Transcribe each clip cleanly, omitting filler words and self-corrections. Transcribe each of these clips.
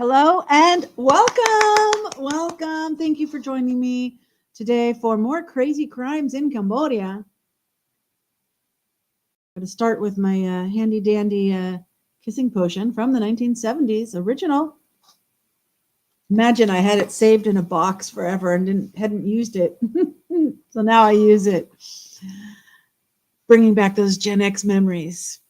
Hello and welcome. Welcome. Thank you for joining me today for more crazy crimes in Cambodia. I'm going to start with my handy dandy kissing potion from the 1970s, original. Imagine I had it saved in a box forever and hadn't used it. So now I use it, bringing back those Gen X memories.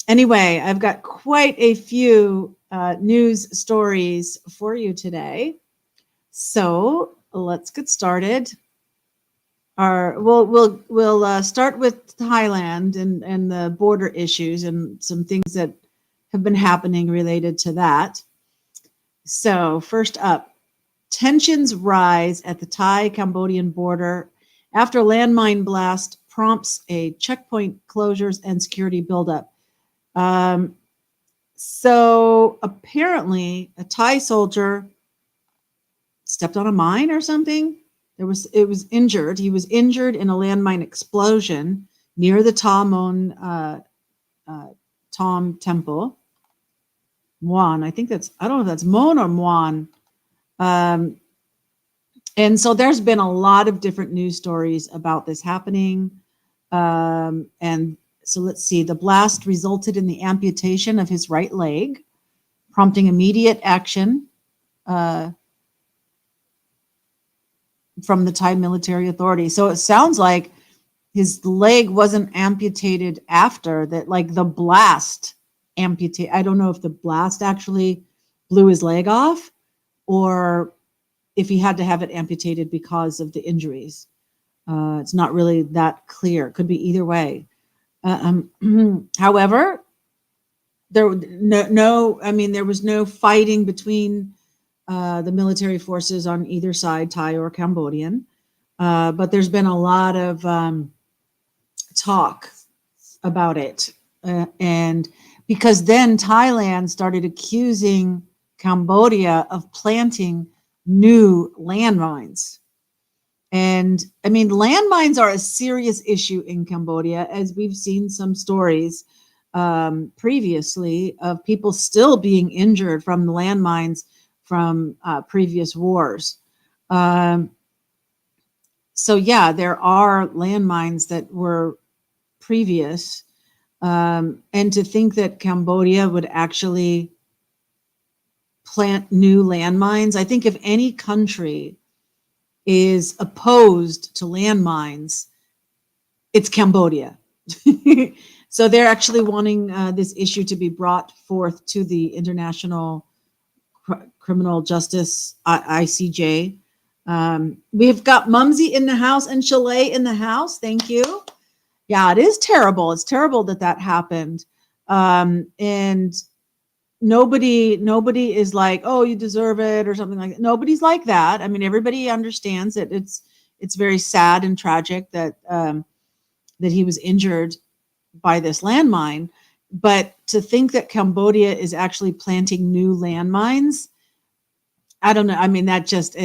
Anyway, I've got quite a few news stories for you today. So let's get started. We'll start with Thailand and the border issues and some things that have been happening related to that. So first up, tensions rise at the Thai-Cambodian border after landmine blast prompts a checkpoint closures and security buildup. So apparently a Thai soldier stepped on a mine or something. It was injured. He was injured in a landmine explosion near the Tom Temple. Muan. I think I don't know if that's Mon or Muan. And so there's been a lot of different news stories about this happening. And so let's see, the blast resulted in the amputation of his right leg, prompting immediate action from the Thai military authority. So it sounds like his leg wasn't amputated after that, like the blast amputated. I don't know if the blast actually blew his leg off or if he had to have it amputated because of the injuries. It's not really that clear. It could be either way. However, there was no fighting between the military forces on either side, Thai or Cambodian. But there's been a lot of talk about it. And because then Thailand started accusing Cambodia of planting new landmines. And I mean, landmines are a serious issue in Cambodia, as we've seen some stories previously of people still being injured from the landmines from previous wars. So yeah, there are landmines that were previous. And to think that Cambodia would actually plant new landmines, I think if any country is opposed to landmines, it's Cambodia. So they're actually wanting this issue to be brought forth to the International Criminal Justice, ICJ. We've got Mumsy in the house and Chalet in the house. Thank you. Yeah, it is terrible. It's terrible that happened. And nobody is like, oh, you deserve it or something like that. Nobody's like that. I mean, everybody understands that it's very sad and tragic that that he was injured by this landmine. But to think that Cambodia is actually planting new landmines, I don't know. I mean, that just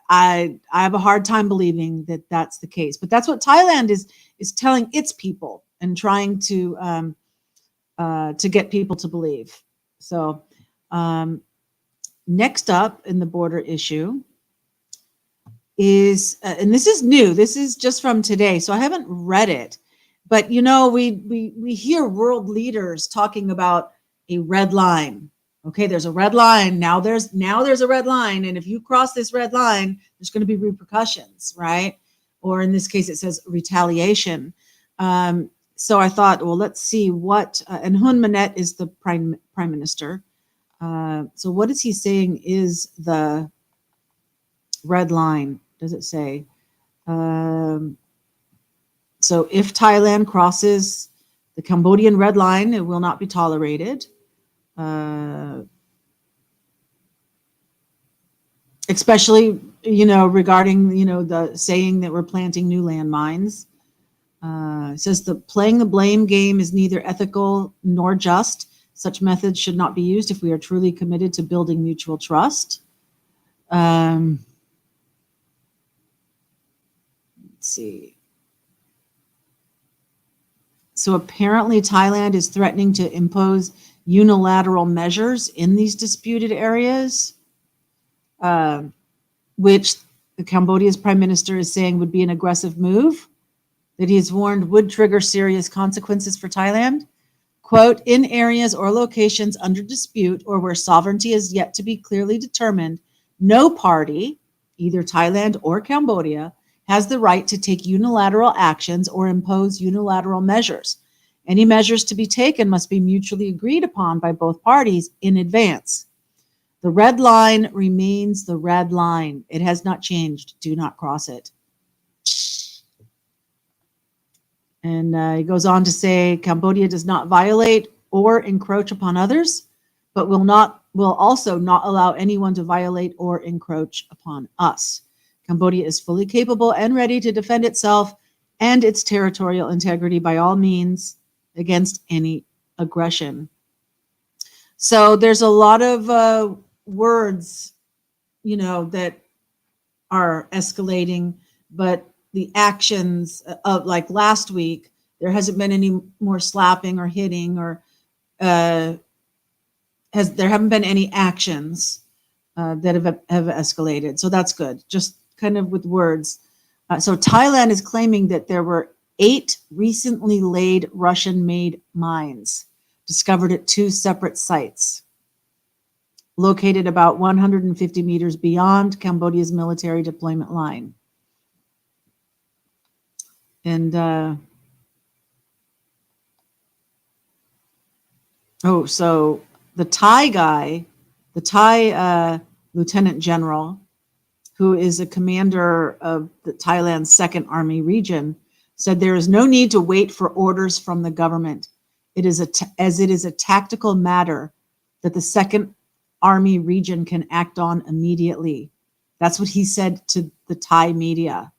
I have a hard time believing that that's the case. But that's what Thailand is telling its people and trying to get people to believe. So next up in the border issue is, and this is new, this is just from today, so I haven't read it, but you know, we hear world leaders talking about a red line. Okay, there's a red line. Now there's a red line, and if you cross this red line, there's going to be repercussions, right? Or in this case, it says retaliation. So I thought, well, let's see what, and Hun Manet is the prime minister. So what is he saying is the red line? Does it say? So if Thailand crosses the Cambodian red line, it will not be tolerated. Especially, you know, regarding, you know, the saying that we're planting new landmines. It says playing the blame game is neither ethical nor just. Such methods should not be used if we are truly committed to building mutual trust. Let's see. So apparently Thailand is threatening to impose unilateral measures in these disputed areas, which the Cambodia's prime minister is saying would be an aggressive move, that he has warned would trigger serious consequences for Thailand. Quote, in areas or locations under dispute or where sovereignty is yet to be clearly determined, no party, either Thailand or Cambodia, has the right to take unilateral actions or impose unilateral measures. Any measures to be taken must be mutually agreed upon by both parties in advance. The red line remains the red line. It has not changed. Do not cross it. And he goes on to say, Cambodia does not violate or encroach upon others, but will also not allow anyone to violate or encroach upon us. Cambodia is fully capable and ready to defend itself and its territorial integrity by all means against any aggression. So there's a lot of words, that are escalating, but the actions of, like last week, there hasn't been any more slapping or hitting, or there haven't been any actions that have escalated. So that's good. Just kind of with words. So Thailand is claiming that there were 8 recently laid Russian-made mines discovered at 2 separate sites, located about 150 meters beyond Cambodia's military deployment line. And so the Thai lieutenant general, who is a commander of the Thailand's 2nd Army region, said there is no need to wait for orders from the government. As it is a tactical matter that the 2nd Army region can act on immediately. That's what he said to the Thai media.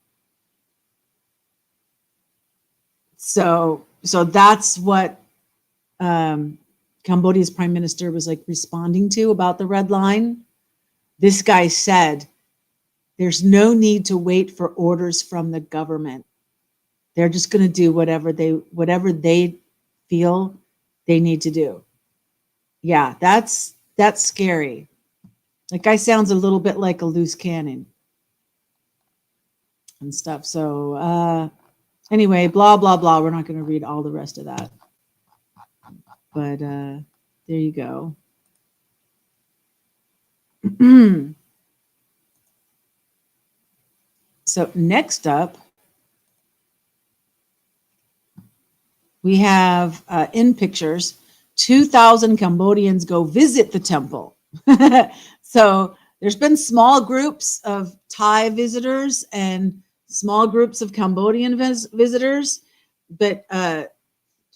So that's what Cambodia's prime minister was like responding to about the red line. This guy said, there's no need to wait for orders from the government. They're just going to do whatever they feel they need to do. Yeah, that's scary. That guy sounds a little bit like a loose cannon and stuff. So anyway, blah, blah, blah. We're not going to read all the rest of that. But there you go. So next up, we have in pictures, 2,000 Cambodians go visit the temple. So there's been small groups of Thai visitors and small groups of Cambodian visitors, but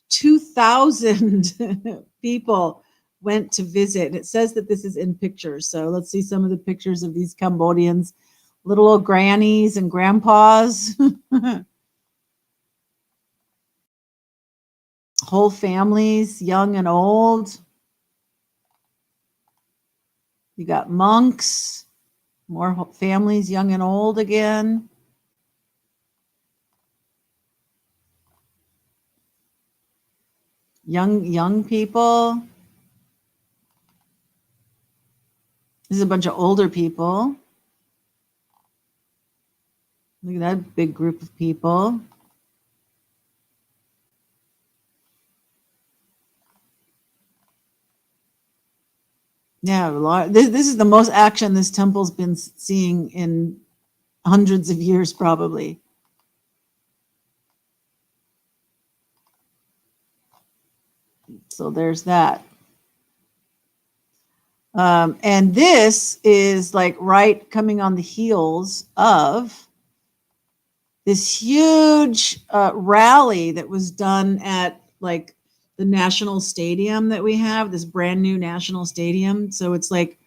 2,000 people went to visit. And it says that this is in pictures. So let's see some of the pictures of these Cambodians, little old grannies and grandpas. Whole families, young and old. You got monks, more families, young and old again. Young people. This is a bunch of older people. Look at that big group of people. Yeah, a lot. This is the most action this temple's been seeing in hundreds of years, probably. So there's that. And this is like right coming on the heels of this huge rally that was done at like the national stadium that we have, this brand new national stadium. So it's like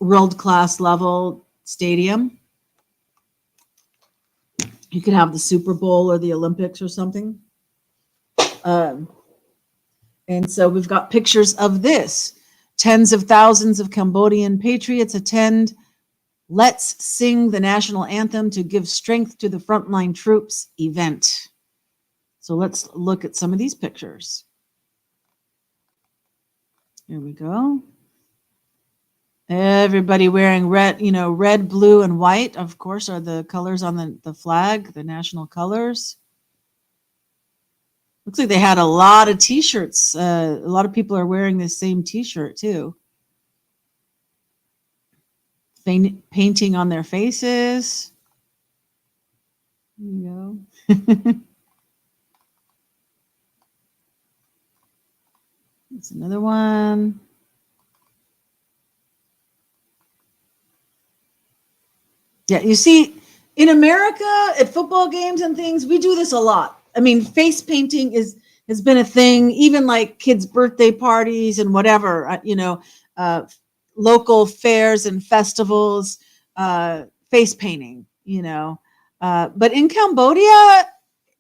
world-class level stadium. You could have the Super Bowl or the Olympics or something. And so we've got pictures of this. Tens of thousands of Cambodian patriots attend Let's Sing the National Anthem to Give Strength to the Frontline Troops event. So let's look at some of these pictures. Here we go. Everybody wearing red, red, blue, and white, of course, are the colors on the flag, the national colors. Looks like they had a lot of t-shirts. A lot of people are wearing this same t-shirt too. Painting on their faces. There you go. That's another one. Yeah, you see, in America, at football games and things, we do this a lot. I mean, face painting has been a thing, even like kids' birthday parties and whatever, local fairs and festivals, face painting, But in Cambodia,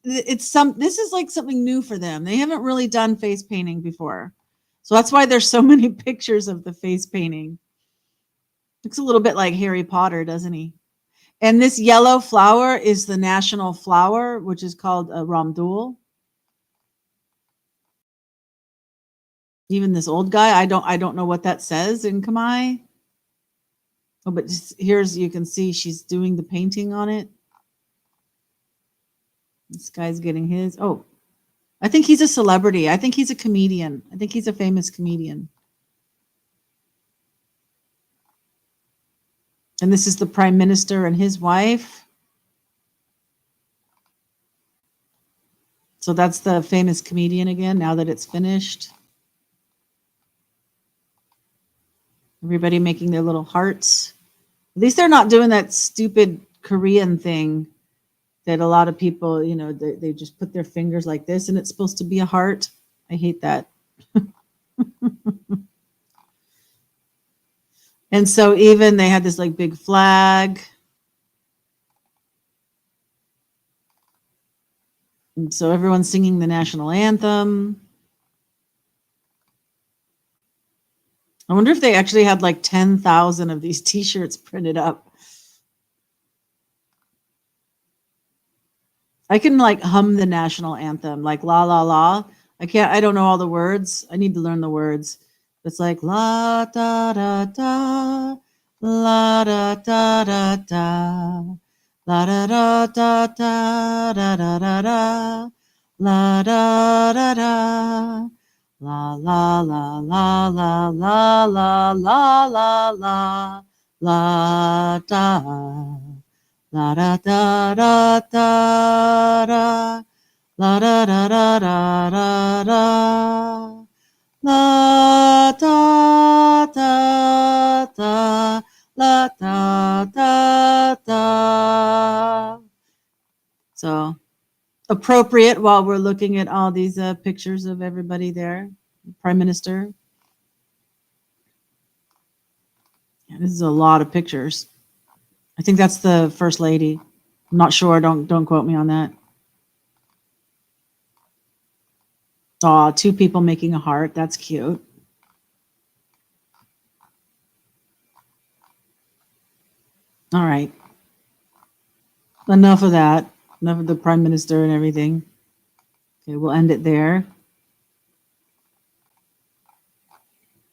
this is like something new for them. They haven't really done face painting before. So that's why there's so many pictures of the face painting. Looks a little bit like Harry Potter, doesn't he? And this yellow flower is the national flower, which is called a ramble. Even this old guy, I don't know what that says in Khmer. Oh, but you can see she's doing the painting on it. This guy's getting his. Oh, I think he's a celebrity. I think he's a comedian. I think he's a famous comedian. And this is the prime minister and his wife. So that's the famous comedian again, now that it's finished. Everybody making their little hearts. At least they're not doing that stupid Korean thing that a lot of people, they just put their fingers like this and it's supposed to be a heart. I hate that. And so even they had this like big flag. And so everyone's singing the national anthem. I wonder if they actually had like 10,000 of these t-shirts printed up. I can like hum the national anthem, like la la la. I don't know all the words. I need to learn the words. It's like la da da da, la da da da da, la da da da da da da da da, la da da da, la la la la la la la la la la la da. La da da da da da, la da da da da da da, la da da da, la da da da. So appropriate while we're looking at all these pictures of everybody there, Prime Minister. Yeah, this is a lot of pictures. I think that's the First Lady. I'm not sure. Don't quote me on that. Oh, two people making a heart. That's cute. All right. Enough of that. Enough of the Prime Minister and everything. Okay, we'll end it there.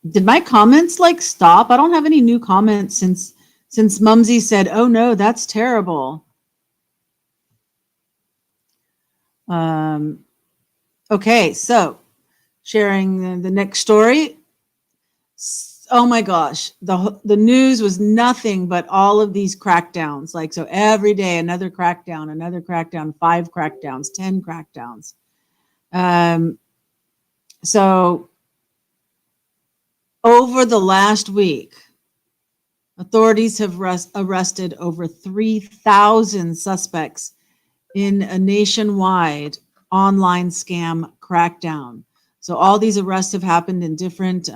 Did my comments like stop? I don't have any new comments since Mumsy said, "Oh no, that's terrible." Okay, so sharing the next story. Oh my gosh, the news was nothing but all of these crackdowns. Like, so every day another crackdown, 5 crackdowns, 10 crackdowns. So over the last week, authorities have arrested over 3,000 suspects in a nationwide online scam crackdown. So all these arrests have happened in different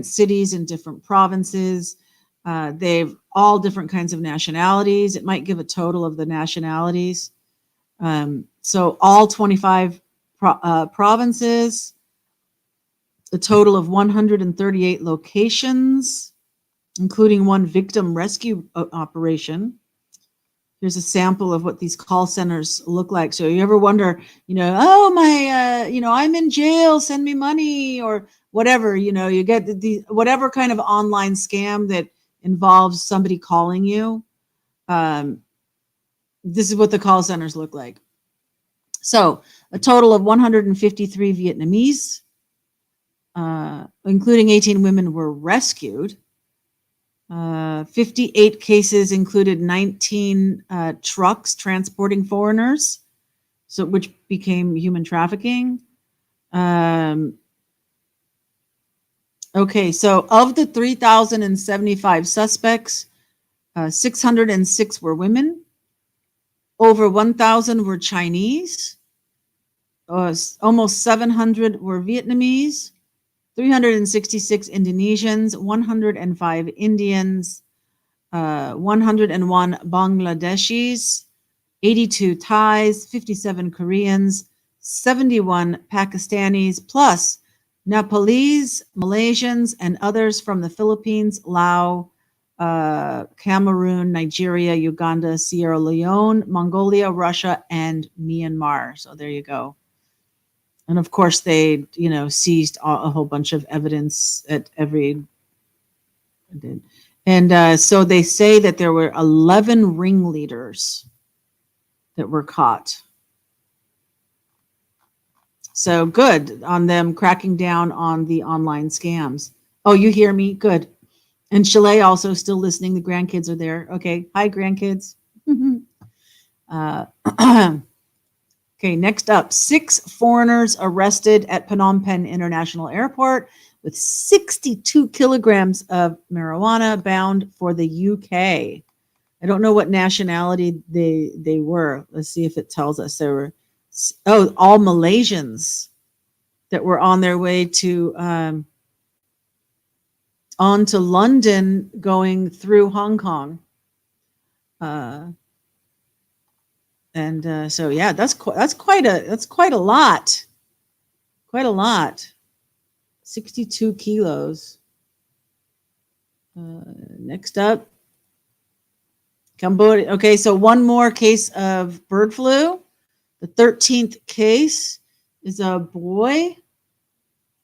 cities and different provinces. They've all different kinds of nationalities. It might give a total of the nationalities. So all 25 provinces, a total of 138 locations, including one victim rescue operation. Here's a sample of what these call centers look like. So you ever wonder, oh, my, I'm in jail, send me money, or whatever, you get the whatever kind of online scam that involves somebody calling you. This is what the call centers look like. So a total of 153 Vietnamese, including 18 women, were rescued. 58 cases included 19 trucks transporting foreigners, which became human trafficking. Okay, so of the 3,075 suspects, 606 were women. Over 1,000 were Chinese. Almost 700 were Vietnamese. 366 Indonesians, 105 Indians, 101 Bangladeshis, 82 Thais, 57 Koreans, 71 Pakistanis, plus Nepalese, Malaysians, and others from the Philippines, Laos, Cameroon, Nigeria, Uganda, Sierra Leone, Mongolia, Russia, and Myanmar. So there you go. And of course, they, seized a whole bunch of evidence at every. And so they say that there were 11 ringleaders that were caught. So good on them cracking down on the online scams. Oh, you hear me? Good. And Chalet also still listening. The grandkids are there. Okay. Hi, grandkids. Okay, next up, 6 foreigners arrested at Phnom Penh International Airport with 62 kilograms of marijuana bound for the UK. I don't know what nationality they were. Let's see if it tells us. There were, all Malaysians that were on their way to on to London going through Hong Kong. So yeah, that's quite a lot. Quite a lot. 62 kilos. Next up, Cambodia. Okay, so one more case of bird flu. The 13th case is a boy,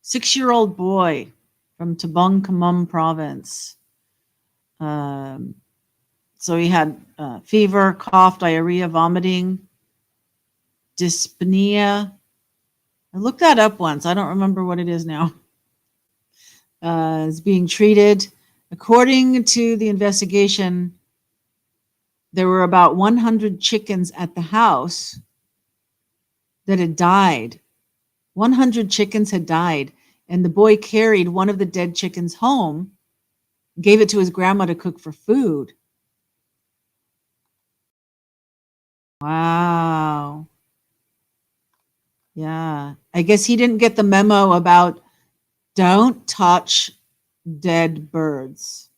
6-year-old boy from Tabung Khmum province. So he had fever, cough, diarrhea, vomiting, dyspnea. I looked that up once. I don't remember what it is now. Is being treated. According to the investigation, there were about 100 chickens at the house that had died. 100 chickens had died, and the boy carried one of the dead chickens home, gave it to his grandma to cook for food. Wow. Yeah. I guess he didn't get the memo about don't touch dead birds.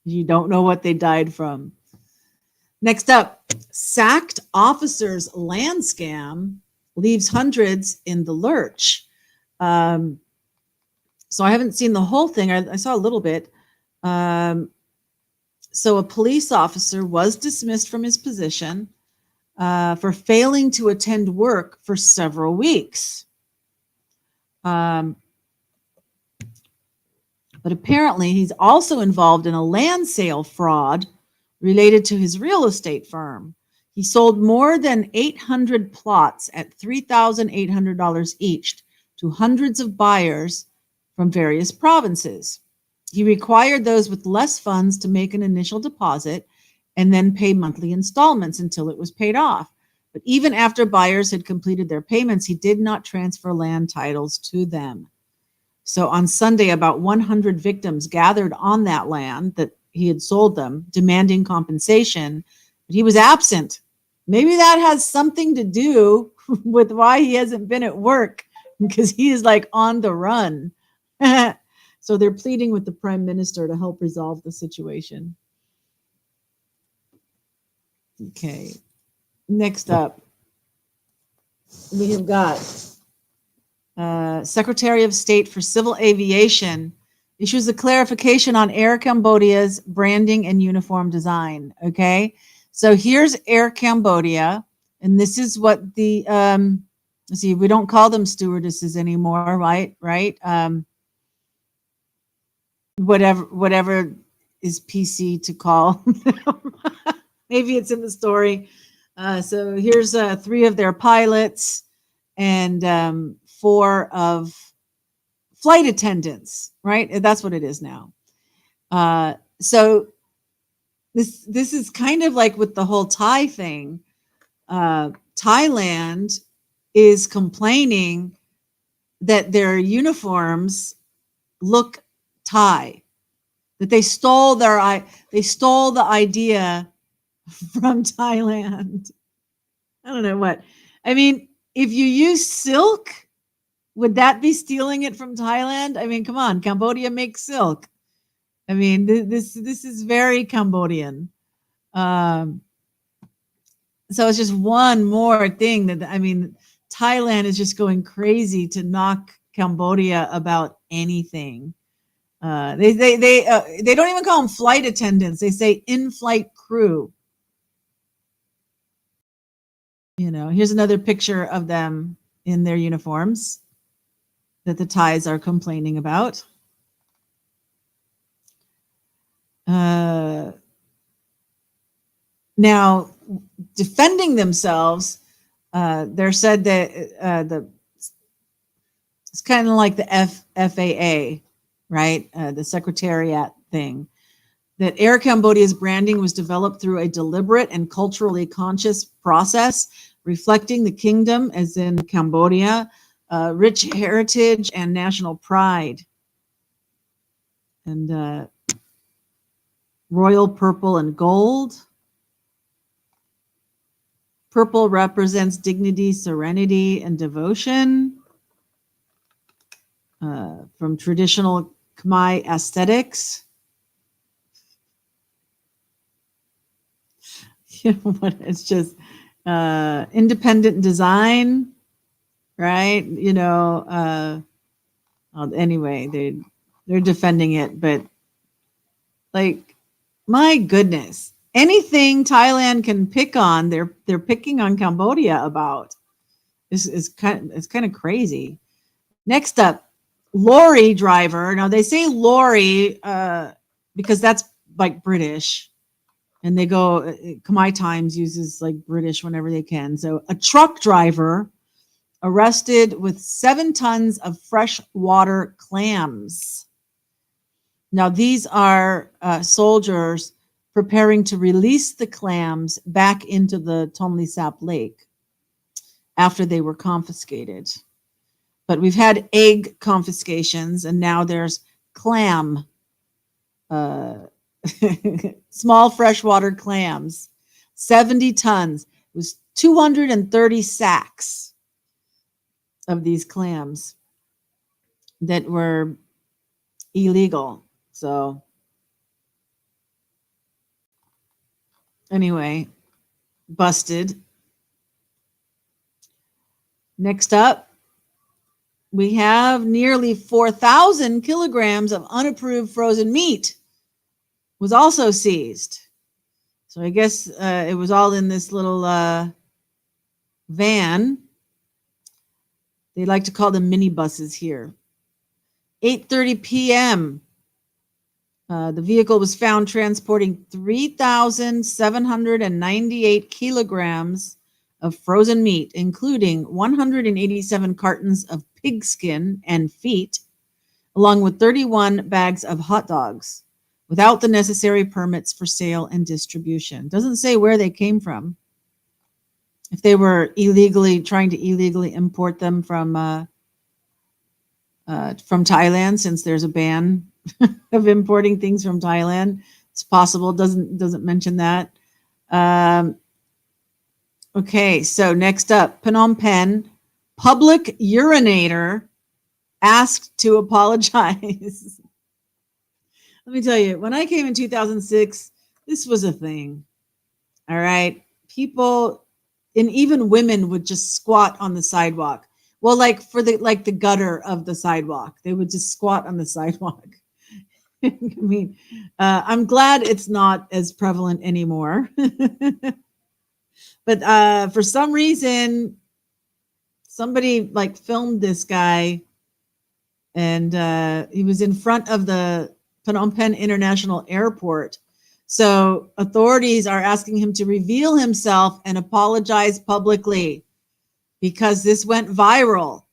You don't know what they died from. Next up, sacked officers' land scam leaves hundreds in the lurch. So I haven't seen the whole thing. I saw a little bit. So a police officer was dismissed from his position for failing to attend work for several weeks. But apparently he's also involved in a land sale fraud related to his real estate firm. He sold more than 800 plots at $3,800 each to hundreds of buyers from various provinces. He required those with less funds to make an initial deposit and then pay monthly installments until it was paid off. But even after buyers had completed their payments, he did not transfer land titles to them. So on Sunday, about 100 victims gathered on that land that he had sold them, demanding compensation, but he was absent. Maybe that has something to do with why he hasn't been at work, because he is like on the run. So they're pleading with the prime minister to help resolve the situation. Okay. Next up, we have got Secretary of State for Civil Aviation issues a clarification on Air Cambodia's branding and uniform design. Okay. So here's Air Cambodia, and this is what the See, we don't call them stewardesses anymore, right? Whatever is PC to call them. Maybe it's in the story. So here's 3 of their pilots and 4 of flight attendants, right? That's what it is now. So this is kind of like with the whole Thai thing. Thailand is complaining that their uniforms look Thai, that they stole the idea from Thailand. I don't know what. I mean, if you use silk, would that be stealing it from Thailand? I mean, come on, Cambodia makes silk. I mean, this is very Cambodian. So it's just one more thing that, I mean, Thailand is just going crazy to knock Cambodia about anything. They don't even call them flight attendants. They say in-flight crew. You know, here's another picture of them in their uniforms that the Thais are complaining about. Now, defending themselves, they're said that it's kind of like the FAA, right? The Secretariat thing. That Air Cambodia's branding was developed through a deliberate and culturally conscious process, reflecting the kingdom, as in Cambodia, rich heritage and national pride. And royal purple and gold. Purple represents dignity, serenity, and devotion. From traditional Khmer aesthetics. You know what? It's just independent design, right? You know. Anyway, they're defending it, but like, my goodness, anything Thailand can pick on, they're picking on Cambodia about. It's kind of crazy. Next up, lorry driver. Now they say lorry because that's like British. And they go, Khmer Times uses like British whenever they can. So a truck driver arrested with 7 tons of freshwater clams. Now these are soldiers preparing to release the clams back into the Tonle Sap Lake after they were confiscated. But we've had egg confiscations, and now there's clam. Small freshwater clams, 70 tons. It was 230 sacks of these clams that were illegal. So anyway, busted. Next up, we have nearly 4,000 kilograms of unapproved frozen meat was also seized. So I guess it was all in this little van. They like to call them minibuses here. 8:30 p.m. The vehicle was found transporting 3,798 kilograms of frozen meat, including 187 cartons of pig skin and feet, along with 31 bags of hot dogs, without the necessary permits for sale and distribution. Doesn't say where they came from. If they were trying to illegally import them from Thailand, since there's a ban of importing things from Thailand, it's possible. Doesn't mention that. Okay, so next up, Phnom Penh, public urinator asked to apologize. Let me tell you, when I came in 2006, this was a thing. All right. People, and even women, would just squat on the sidewalk. Well, like for the gutter of the sidewalk, they would just squat on the sidewalk. I mean, I'm glad it's not as prevalent anymore. But for some reason, somebody like filmed this guy, and he was in front of the Phnom Penh International Airport. So authorities are asking him to reveal himself and apologize publicly because this went viral.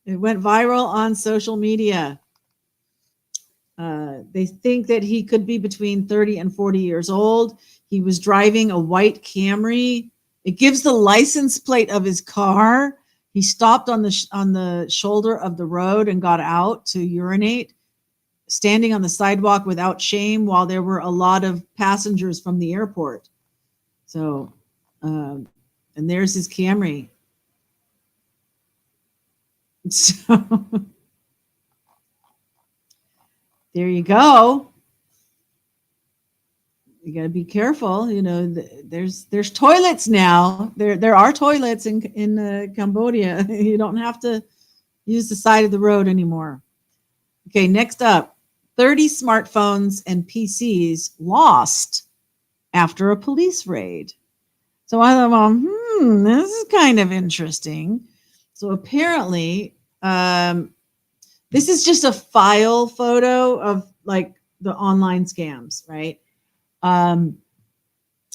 It went viral on social media. They think that he could be between 30 and 40 years old. He was driving a white Camry. It gives the license plate of his car. He stopped on the shoulder of the road and got out to urinate, standing on the sidewalk without shame while there were a lot of passengers from the airport. So, and there's his Camry. So there you go. You got to be careful. You know, there's toilets now. There are toilets in Cambodia. You don't have to use the side of the road anymore. Okay, next up, 30 smartphones and PCs lost after a police raid. So I thought, well, this is kind of interesting. So apparently, this is just a file photo of like the online scams, right?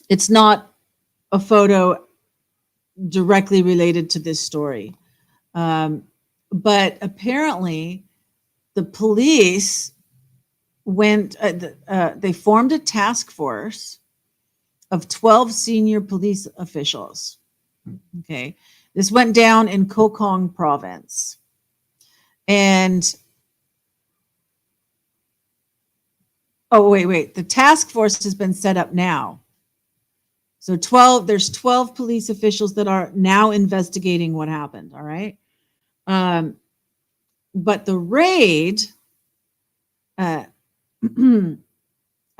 It's not a photo directly related to this story. But apparently the police they formed a task force of 12 senior police officials. Okay. This went down in Kokong province. And wait. The task force has been set up now. So there's 12 police officials that are now investigating what happened. All right. But the raid, I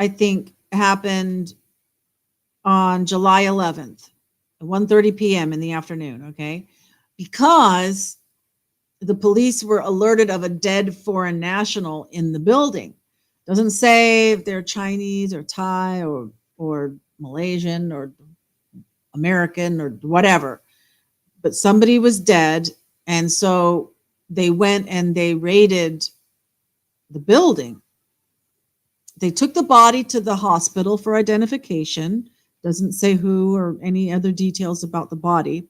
think, happened on July 11th, at 1:30 p.m. in the afternoon. Okay. Because the police were alerted of a dead foreign national in the building. Doesn't say if they're Chinese or Thai or Malaysian or American or whatever, but somebody was dead. And so they went and they raided the building. They took the body to the hospital for identification. Doesn't say who or any other details about the body.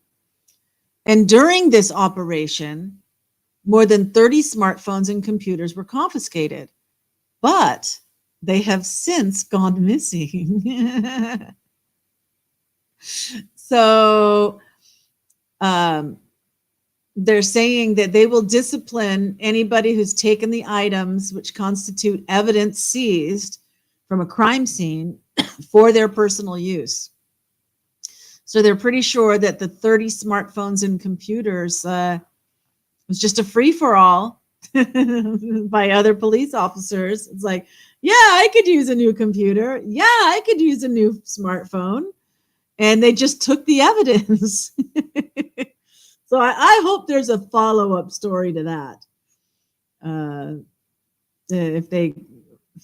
And during this operation, more than 30 smartphones and computers were confiscated, but they have since gone missing. So they're saying that they will discipline anybody who's taken the items which constitute evidence seized from a crime scene for their personal use. So they're pretty sure that the 30 smartphones and computers was just a free-for-all by other police officers. It's like, yeah, I could use a new computer. Yeah, I could use a new smartphone. And they just took the evidence. So I hope there's a follow-up story to that. If they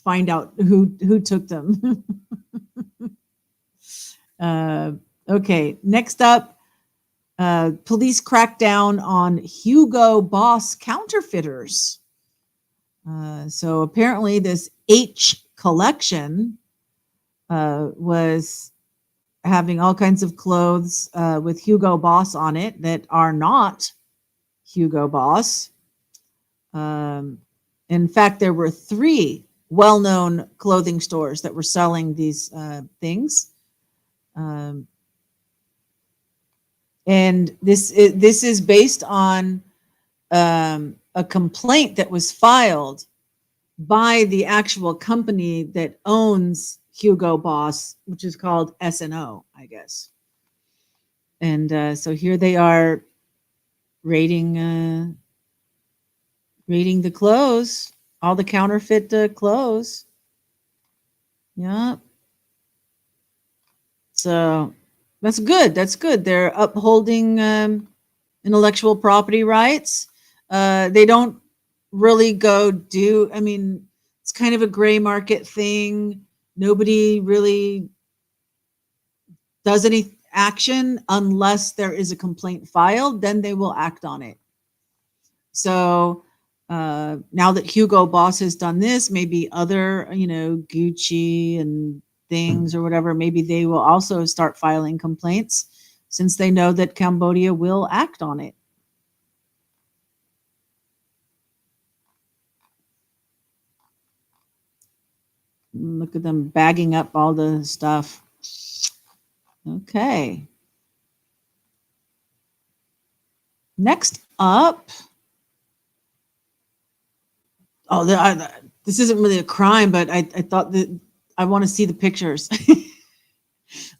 find out who took them. Okay, next up, police crack down on Hugo Boss counterfeiters. So apparently this H collection was having all kinds of clothes with Hugo Boss on it that are not Hugo Boss. In fact, there were 3 well-known clothing stores that were selling these things. And this is based on a complaint that was filed by the actual company that owns Hugo Boss, which is called S&O, I guess. And so here they are raiding the clothes, all the counterfeit clothes. Yeah. So that's good. That's good. They're upholding intellectual property rights. They don't really it's kind of a gray market thing. Nobody really does action unless there is a complaint filed. Then they will act on it. So now that Hugo Boss has done this, maybe other, Gucci and things or whatever, maybe they will also start filing complaints since they know that Cambodia will act on it. Look at them bagging up all the stuff. Okay. Next up. Oh, this isn't really a crime, but I thought that I want to see the pictures.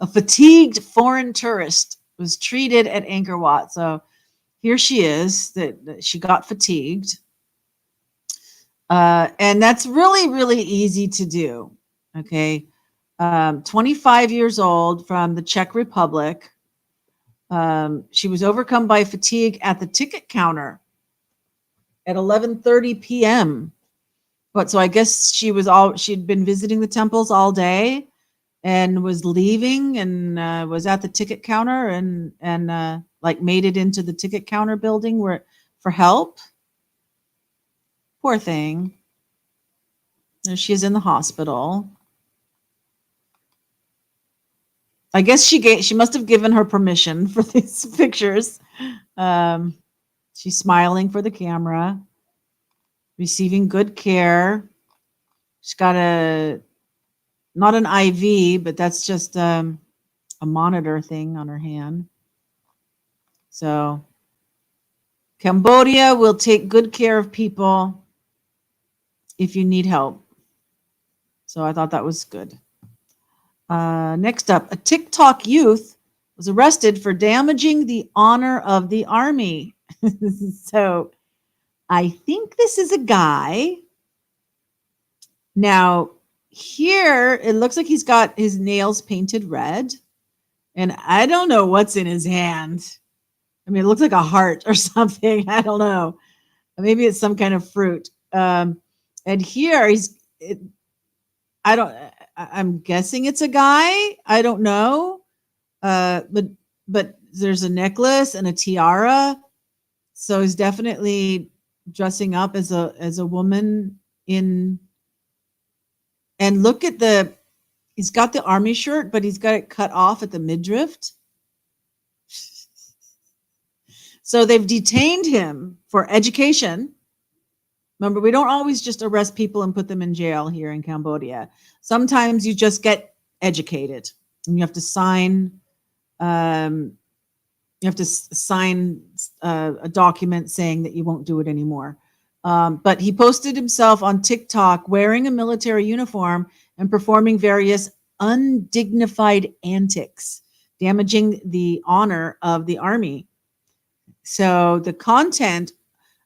A fatigued foreign tourist was treated at Angkor Wat. So here she is, that she got fatigued. And that's really, really easy to do. Okay. 25 years old from the Czech Republic. She was overcome by fatigue at the ticket counter at 11:30 p.m. But so I guess she'd been visiting the temples all day and was leaving and was at the ticket counter and like made it into the ticket counter building for help. Poor thing. There she is in the hospital. I guess she must have given her permission for these pictures. She's smiling for the camera, receiving good care. She's got not an IV, but that's just a monitor thing on her hand. So Cambodia will take good care of people if you need help. So I thought that was good. Next up, a TikTok youth was arrested for damaging the honor of the army. So I think this is a guy. Now, here it looks like he's got his nails painted red, and I don't know what's in his hand. I mean, it looks like a heart or something. I don't know. Maybe it's some kind of fruit. And here I'm guessing it's a guy. I don't know. But there's a necklace and a tiara. So he's definitely dressing up as a woman and look at he's got the army shirt, but he's got it cut off at the midriff. So they've detained him for education. Remember, we don't always just arrest people and put them in jail here in Cambodia. Sometimes you just get educated and you have to sign a document saying that you won't do it anymore. But he posted himself on TikTok wearing a military uniform and performing various undignified antics, damaging the honor of the army. So the content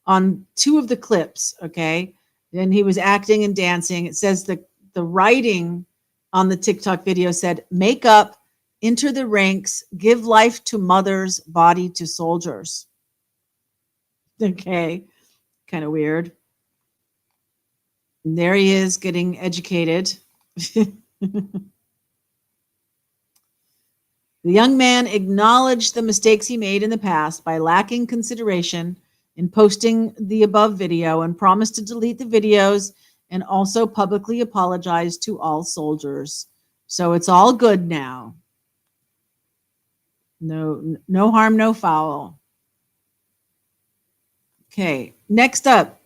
on two of the clips, okay, and he was acting and dancing. It says the writing on the TikTok video said, "Make up, enter the ranks, give life to mothers, body to soldiers." Okay, kind of weird. And there he is getting educated. The young man acknowledged the mistakes he made in the past by lacking consideration in posting the above video and promised to delete the videos and also publicly apologize to all soldiers. So it's all good now. No harm, no foul. Okay, next up.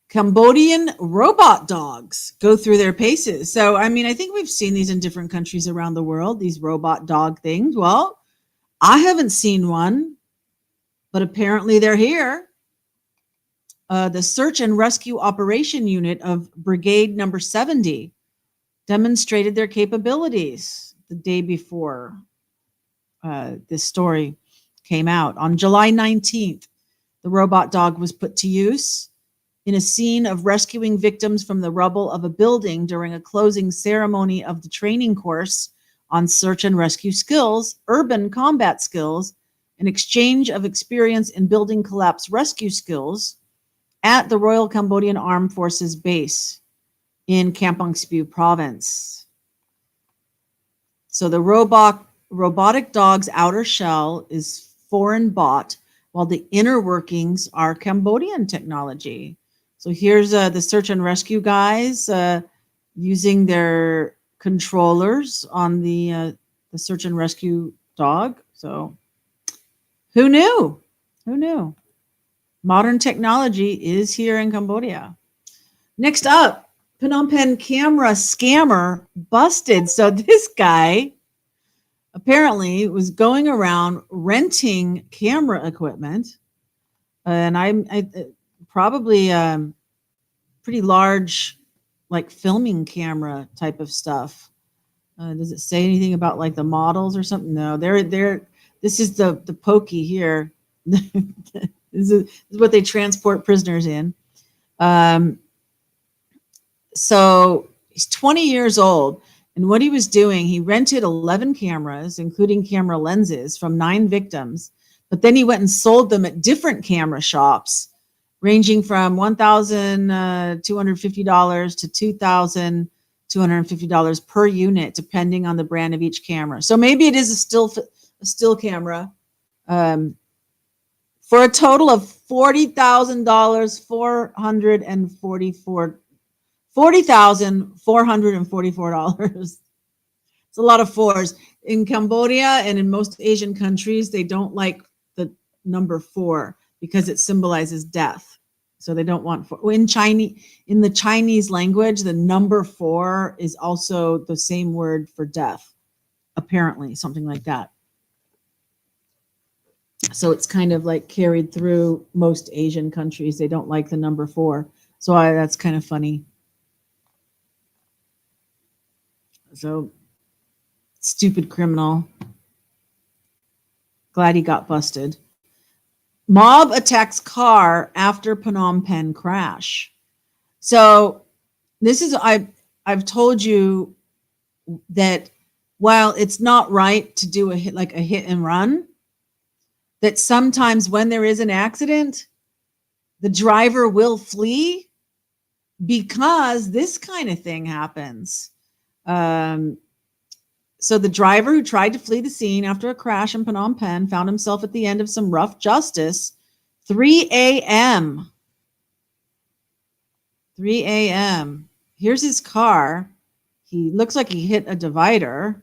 Cambodian robot dogs go through their paces. So, I mean, I think we've seen these in different countries around the world, these robot dog things. Well, I haven't seen one, but apparently they're here. The Search and Rescue Operation Unit of Brigade Number 70 demonstrated their capabilities the day before this story came out. On July 19th, the robot dog was put to use in a scene of rescuing victims from the rubble of a building during a closing ceremony of the training course on search and rescue skills, urban combat skills, and exchange of experience in building collapse rescue skills at the Royal Cambodian Armed Forces base in Kampong Speu province. So the robot robotic dog's outer shell is foreign bought, while the inner workings are Cambodian technology. So here's the search and rescue guys using their controllers on the search and rescue dog. So who knew? Who knew? Modern technology is here in Cambodia. Next up, Phnom Penh camera scammer busted. So this guy apparently was going around renting camera equipment, and I probably pretty large, like filming camera type of stuff. Does it say anything about like the models or something? No, they're. This is the pokey here. This is what they transport prisoners in. So he's 20 years old. And what he was doing, he rented 11 cameras, including camera lenses, from 9 victims. But then he went and sold them at different camera shops, ranging from $1,250 to $2,250 per unit, depending on the brand of each camera. So maybe it is a still camera. For a total of $40,444. $40,444. It's a lot of fours. In Cambodia and in most Asian countries, they don't like the number 4 because it symbolizes death. So they don't want 4. In the Chinese language, the number 4 is also the same word for death, apparently, something like that. So it's kind of like carried through most Asian countries. They don't like the number 4. So that's kind of funny. So stupid criminal. Glad he got busted. Mob attacks car after Phnom Penh crash. So this is, I've told you that while it's not right to do a hit and run, that sometimes when there is an accident, the driver will flee because this kind of thing happens. So the driver who tried to flee the scene after a crash in Phnom Penh found himself at the end of some rough justice. 3 a.m. 3 a.m. Here's his car. He looks like he hit a divider.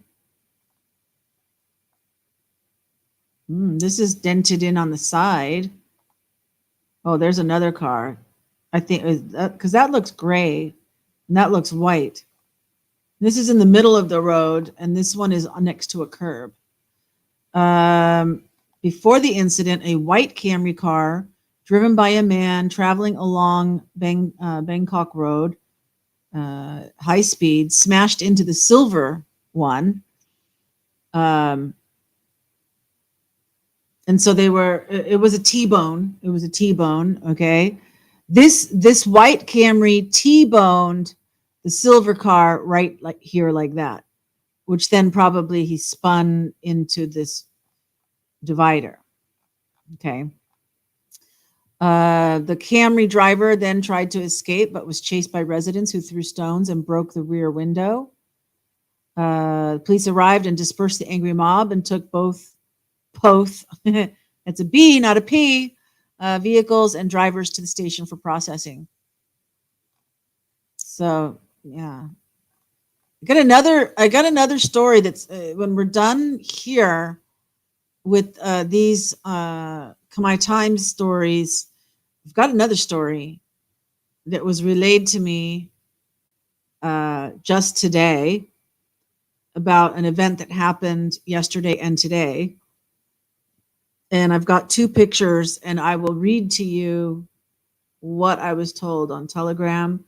This is dented in on the side. Oh, there's another car. I think because that looks gray and that looks white. This is in the middle of the road, and this one is next to a curb. Before the incident, a white Camry car driven by a man traveling along Bangkok Road, high speed, smashed into the silver one. And so it was a T-bone. It was a T-bone, okay? This white Camry T-boned the silver car right like here like that, which then probably he spun into this divider, okay? The Camry driver then tried to escape, but was chased by residents who threw stones and broke the rear window. Police arrived and dispersed the angry mob and took both it's a B, not a P, vehicles and drivers to the station for processing. So yeah, I got another story that's when we're done here with these Khmer Times stories. I've got another story that was relayed to me just today about an event that happened yesterday and today. And I've got 2 pictures, and I will read to you what I was told on Telegram.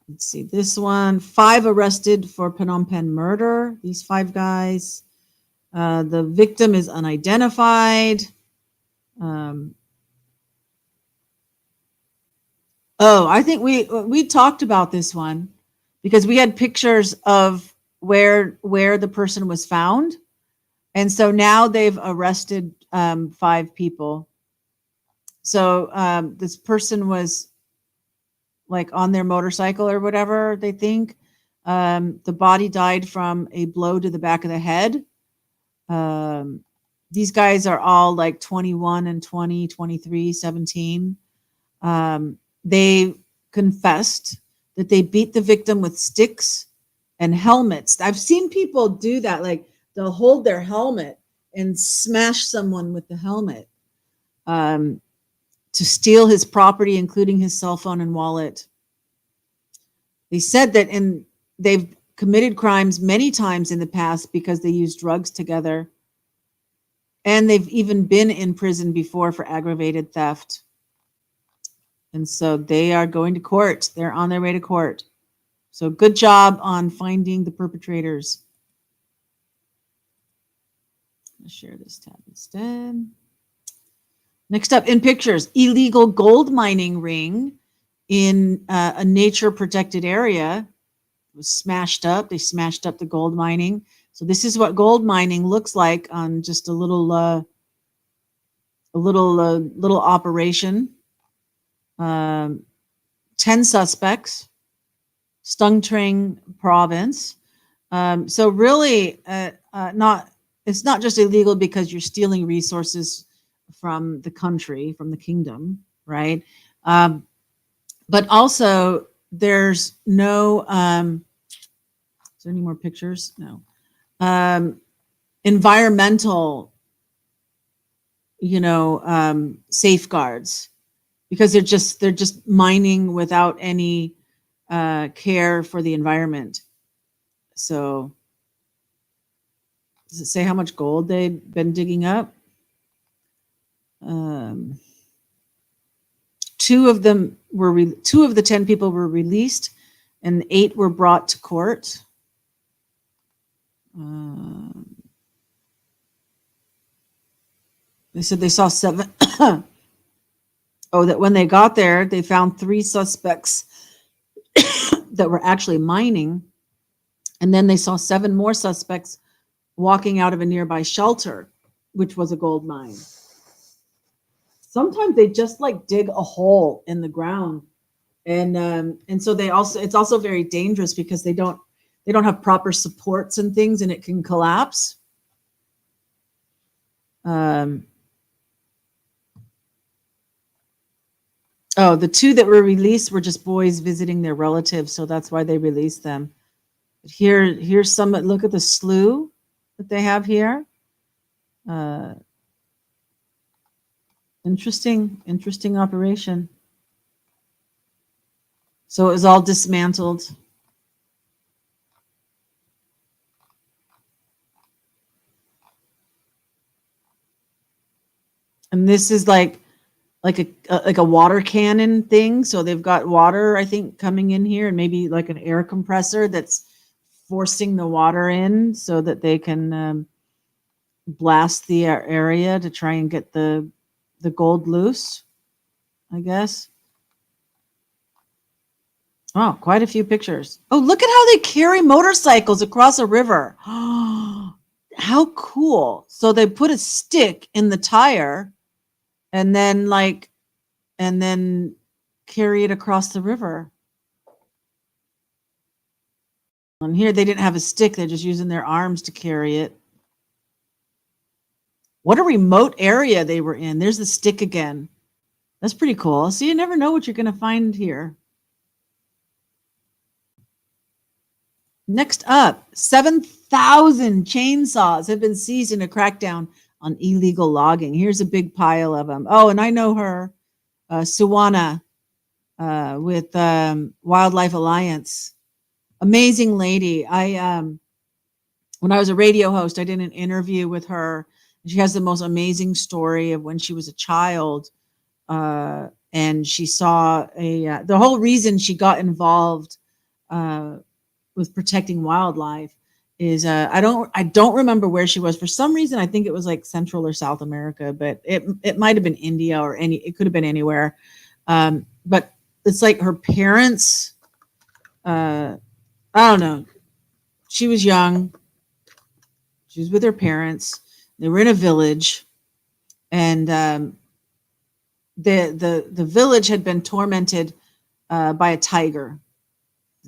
Let's see, this one, 5 arrested for Phnom Penh murder. These 5 guys. The victim is unidentified. I think we talked about this one because we had pictures of where the person was found. And so now they've arrested 5 people. So this person was like on their motorcycle or whatever, they think. The body died from a blow to the back of the head. These guys are all like 21 and 20, 23, 17. They confessed that they beat the victim with sticks and helmets. I've seen people do that. Like they'll hold their helmet and smash someone with the helmet to steal his property, including his cell phone and wallet. They said that they've committed crimes many times in the past because they used drugs together. And they've even been in prison before for aggravated theft. And so they are going to court. They're on their way to court. So good job on finding the perpetrators. I'll share this tab instead. Next up in pictures, illegal gold mining ring in a nature protected area was smashed up. They smashed up the gold mining. So this is what gold mining looks like on just a little operation. 10 suspects, Stung Treng province. So really, it's not just illegal because you're stealing resources from the country, from the kingdom, right? But also there's no, is there any more pictures? No. Environmental, safeguards, because they're just mining without any care for the environment. So does it say how much gold they've been digging up? Two of the 10 people were released, and 8 were brought to court. They said they saw 7. That when they got there, they found 3 suspects that were actually mining. And then they saw 7 more suspects walking out of a nearby shelter, which was a gold mine. Sometimes they just like dig a hole in the ground. And so it's also very dangerous because they don't have proper supports and things, and it can collapse. The 2 that were released were just boys visiting their relatives, so that's why they released them. But here's some. Look at the slough that they have here. Interesting operation. So it was all dismantled. And this is like a water cannon thing. So they've got water, I think, coming in here, and maybe like an air compressor that's forcing the water in so that they can blast the area to try and get the gold loose, I guess. Oh, quite a few pictures. Oh, look at how they carry motorcycles across a river. How cool. So they put a stick in the tire and then carry it across the river. And here they didn't have a stick. They're just using their arms to carry it. What a remote area they were in. There's the stick again. That's pretty cool. So you never know what you're going to find here. Next up, 7,000 chainsaws have been seized in a crackdown on illegal logging. Here's a big pile of them. Oh, and I know her, Suwana, with Wildlife Alliance. Amazing lady. When I was a radio host, I did an interview with her. She has the most amazing story of when she was a child, and she saw the whole reason she got involved with protecting wildlife is I don't remember where she was. For some reason, I think it was like Central or South America, but it might have been India or it could have been anywhere. But it's like her parents. I don't know. She was young. She was with her parents. They were in a village, and the village had been tormented by a tiger.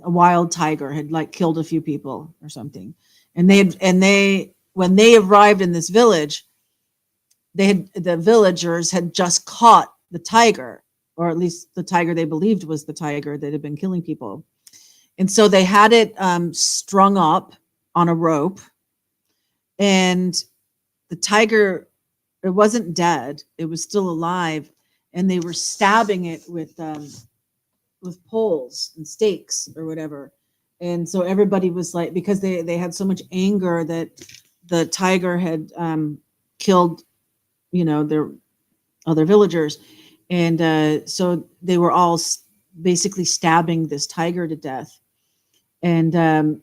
a wild tiger had like killed a few people or something. And when they arrived in this village, the villagers had just caught the tiger, or at least the tiger they believed was the tiger that had been killing people. And so they had it strung up on a rope, and the tiger, it wasn't dead, it was still alive, and they were stabbing it with poles and stakes or whatever. And so everybody was like, because they had so much anger that the tiger had killed, their other villagers. And so they were all basically stabbing this tiger to death. And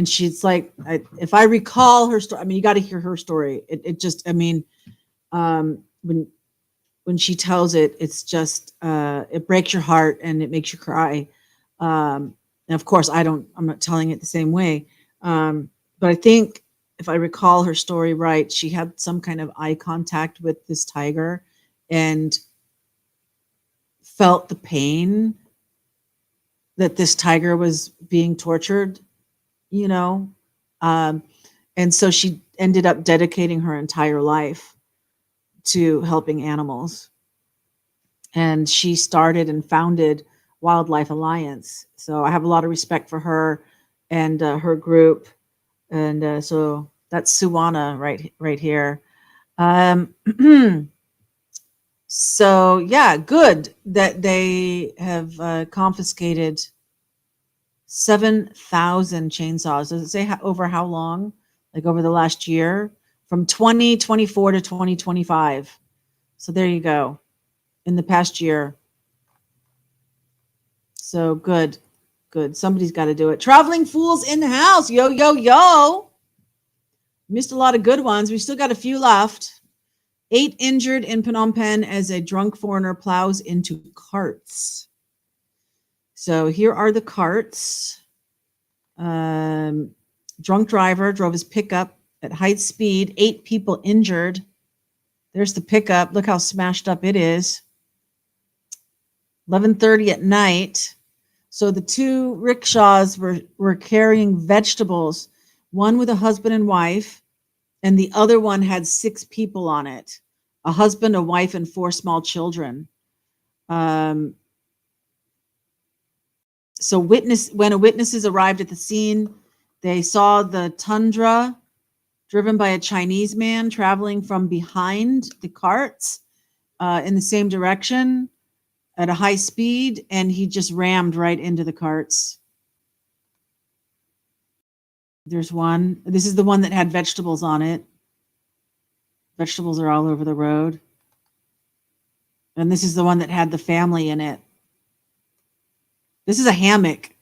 she's like, if I recall her story, I mean, you got to hear her story. It just, I mean, when she tells it, it's just, it breaks your heart and it makes you cry. And of course, I'm not telling it the same way. But I think if I recall her story right, she had some kind of eye contact with this tiger and felt the pain that this tiger was being tortured, and so she ended up dedicating her entire life to helping animals. And she started and founded Wildlife Alliance. So I have a lot of respect for her and her group. And so that's Suwana right here. So yeah, good that they have confiscated 7,000 chainsaws. Does it say over how long? Like over the last year? From 2024 to 2025. So there you go. In the past year. So good. Somebody's got to do it. Traveling fools in the house. Yo, yo, yo. Missed a lot of good ones. We still got a few left. 8 injured in Phnom Penh as a drunk foreigner plows into carts. So here are the carts. Drunk driver drove his pickup at high speed. 8 people injured. There's the pickup. Look how smashed up it is. 11:30 at night. So the 2 rickshaws were carrying vegetables, one with a husband and wife, and the other one had 6 people on it, a husband, a wife, and 4 small children. So when witnesses arrived at the scene, they saw the Tundra driven by a Chinese man traveling from behind the carts in the same direction at a high speed, and he just rammed right into the carts. There's one. This is the one that had vegetables on it. Vegetables are all over the road. And this is the one that had the family in it. This is a hammock.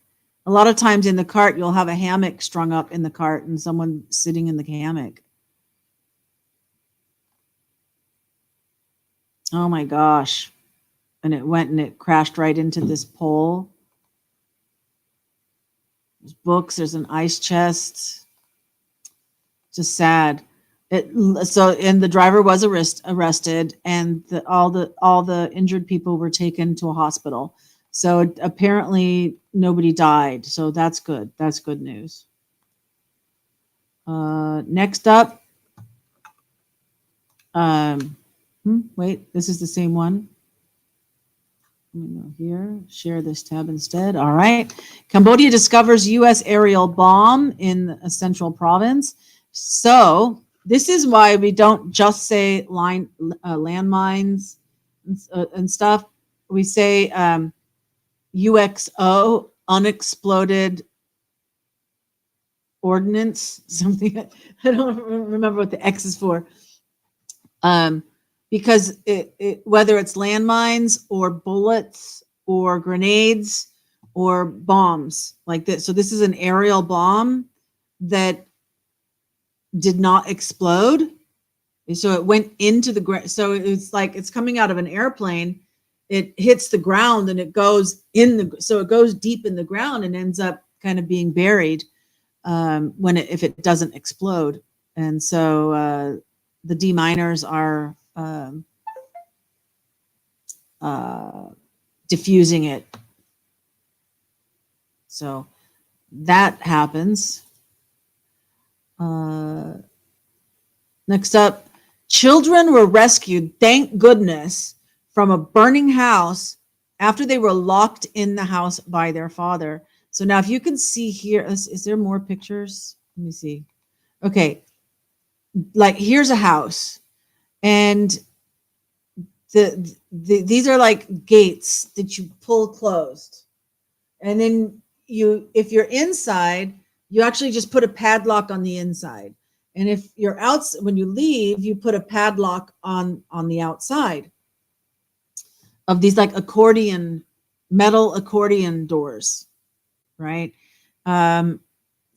A lot of times in the cart, you'll have a hammock strung up in the cart and someone sitting in the hammock. Oh my gosh. And it went and it crashed right into this pole. There's books, there's an ice chest. Just sad. And the driver was arrested, and all the injured people were taken to a hospital. So apparently nobody died. So that's good. That's good news. Next up. Wait, this is the same one. Let me go here. Share this tab instead. All right. Cambodia discovers U.S. aerial bomb in a central province. So this is why we don't just say landmines and stuff. We say UXO, unexploded ordnance, something. I don't remember what the X is for. Because whether it's landmines or bullets or grenades or bombs like this. So this is an aerial bomb that did not explode. So it went into the ground. So it's like it's coming out of an airplane. It hits the ground and it goes so it goes deep in the ground and ends up kind of being buried if it doesn't explode. And so the deminers are diffusing it. So that happens. Next up, children were rescued, thank goodness, from a burning house after they were locked in the house by their father. So now if you can see here, is there more pictures? Let me see. Okay, like here's a house, and these are like gates that you pull closed, and then if you're inside, you actually just put a padlock on the inside, and if you're out when you leave, you put a padlock on the outside of these like metal accordion doors, right?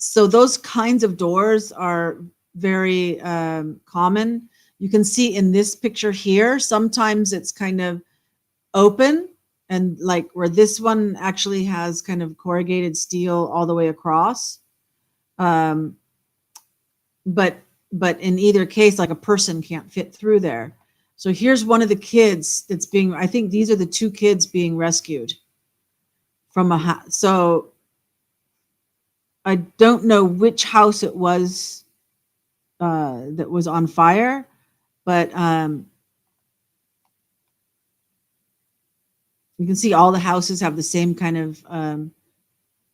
So those kinds of doors are very common. You can see in this picture here, sometimes it's kind of open, and like where this one actually has kind of corrugated steel all the way across. But in either case, like a person can't fit through there. So here's one of the kids that's being, I think these are the two kids being rescued from a house. So I don't know which house it was that was on fire, but you can see all the houses have the same kind of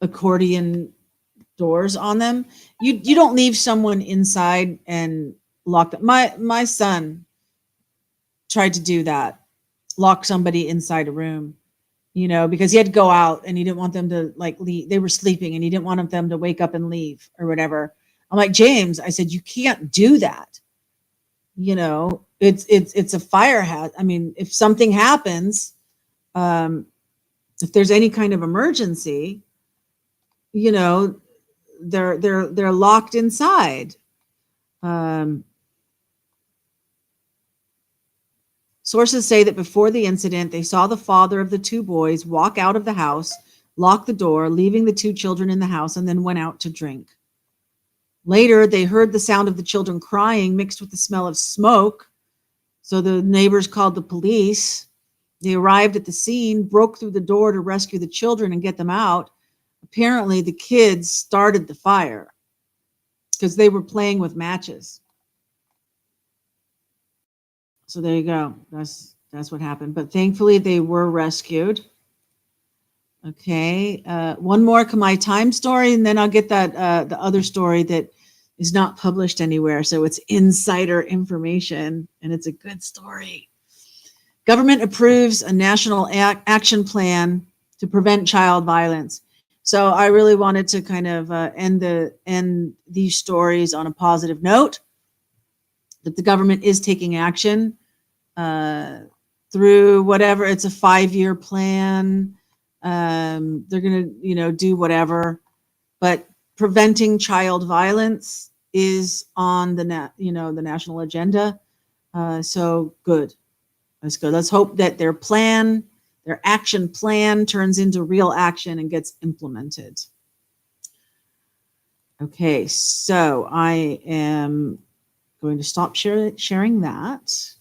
accordion doors on them. You don't leave someone inside and lock them. My son tried to do that, lock somebody inside a room, because he had to go out and he didn't want them to like leave. They were sleeping and he didn't want them to wake up and leave or whatever. I'm like, James, I said, you can't do that. It's a fire hazard. I mean, if something happens, if there's any kind of emergency, they're locked inside. Sources say that before the incident, they saw the father of the two boys walk out of the house, lock the door, leaving the two children in the house, and then went out to drink. Later, they heard the sound of the children crying mixed with the smell of smoke. So the neighbors called the police. They arrived at the scene, broke through the door to rescue the children and get them out. Apparently, the kids started the fire because they were playing with matches. So there you go. That's what happened. But thankfully, they were rescued. Okay, one more Khmer Time story, and then I'll get that the other story that is not published anywhere. So it's insider information, and it's a good story. Government approves a national action plan to prevent child violence. So I really wanted to kind of end these stories on a positive note, that the government is taking action through whatever. It's a 5-year plan. They're going to, do whatever, but preventing child violence is on the national agenda. So good. That's good. Let's hope that their action plan turns into real action and gets implemented. Okay, so I am going to stop sharing that.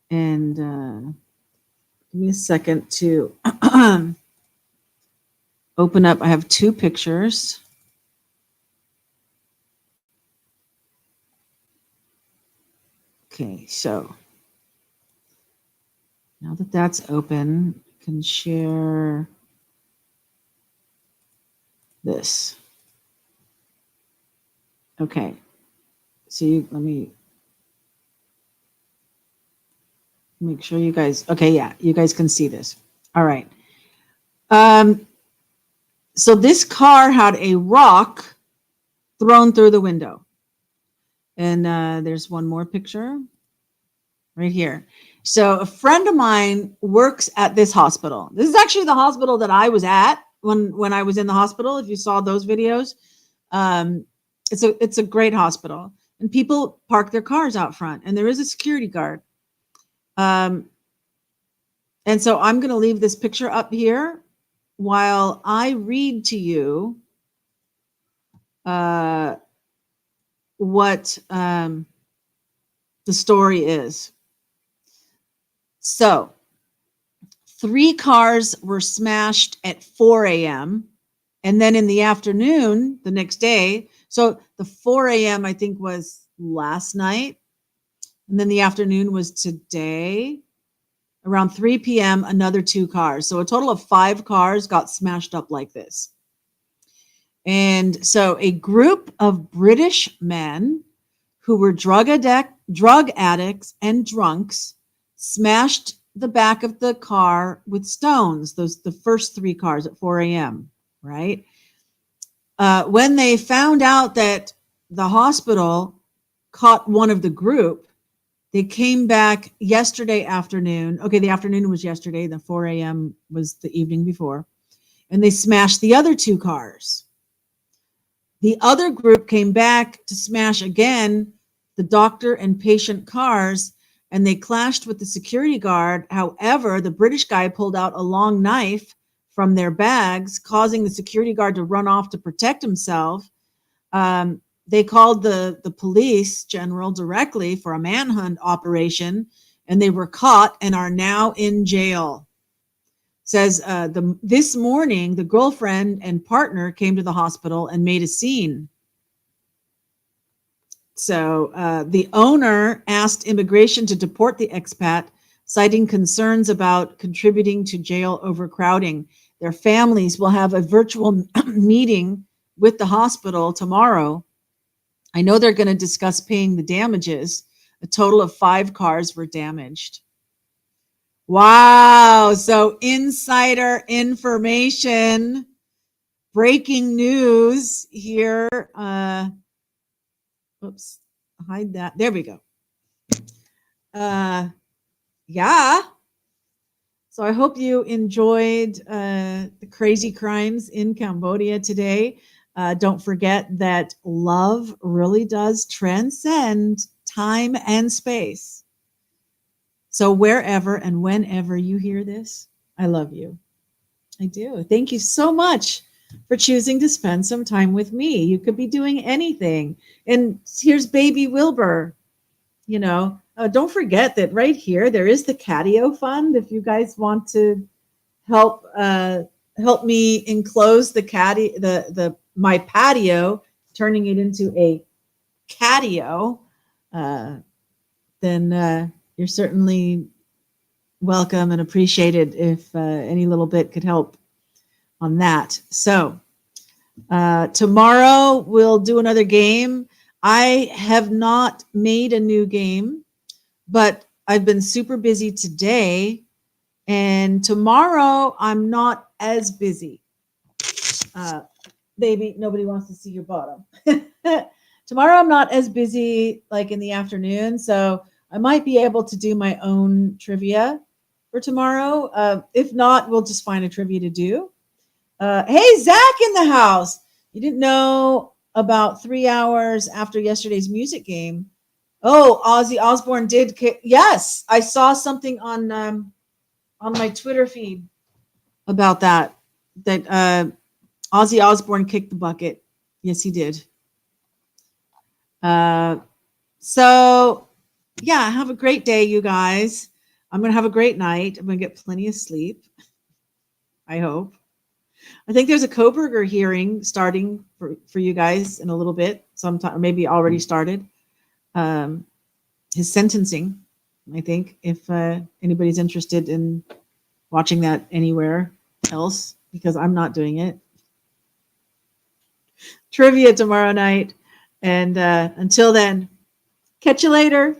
And give me a second to open up. I have two pictures. Okay, so now that that's open, I can share this. Okay, so let me make sure you guys, okay, yeah, you guys can see this. All right. So this car had a rock thrown through the window. And there's one more picture right here. So a friend of mine works at this hospital. This is actually the hospital that I was at when I was in the hospital. If you saw those videos, it's a great hospital, and people park their cars out front, and there is a security guard. And so I'm going to leave this picture up here while I read to you what the story is. So 3 cars were smashed at 4 a.m. And then in the afternoon, the next day, so the 4 a.m. I think was last night. And then the afternoon was today. Around 3 p.m., another 2 cars. So a total of 5 cars got smashed up like this. And so a group of British men who were drug addicts and drunks smashed the back of the car with stones, the first 3 cars at 4 a.m., right? When they found out that the hospital caught one of the group, they came back yesterday afternoon. Okay, the afternoon was yesterday. The 4 a.m. was the evening before. And they smashed the other 2 cars. The other group came back to smash again the doctor and patient cars, and they clashed with the security guard. However, the British guy pulled out a long knife from their bags, causing the security guard to run off to protect himself. They called the police general directly for a manhunt operation, and they were caught and are now in jail. Says this morning, the girlfriend and partner came to the hospital and made a scene. So the owner asked immigration to deport the expat, citing concerns about contributing to jail overcrowding. Their families will have a virtual meeting with the hospital tomorrow. I know they're going to discuss paying the damages. A total of 5 cars were damaged. Wow. So insider information, breaking news here. Oops, hide that. There we go. Yeah. So I hope you enjoyed the crazy crimes in Cambodia today. Don't forget that love really does transcend time and space. So wherever and whenever you hear this, I love you. I do. Thank you so much for choosing to spend some time with me. You could be doing anything. And here's baby Wilbur. You know, don't forget that right here, there is the Catio Fund. If you guys want to help me enclose my patio, turning it into a catio, then you're certainly welcome and appreciated if any little bit could help on that. So tomorrow we'll do another game. I have not made a new game, but I've been super busy today. And tomorrow I'm not as busy. Baby, nobody wants to see your bottom. Tomorrow I'm not as busy like in the afternoon. So I might be able to do my own trivia for tomorrow. If not, we'll just find a trivia to do. Hey, Zach in the house. You didn't know about 3 hours after yesterday's music game. Oh, Ozzy Osbourne did. Yes, I saw something on my Twitter feed about that Ozzy Osbourne kicked the bucket. Yes, he did. So yeah, have a great day, you guys. I'm going to have a great night. I'm going to get plenty of sleep. I hope. I think there's a Koberger hearing starting for you guys in a little bit, sometime, or maybe already started. His sentencing, I think, if anybody's interested in watching that anywhere else, because I'm not doing it. Trivia tomorrow night. And until then, catch you later.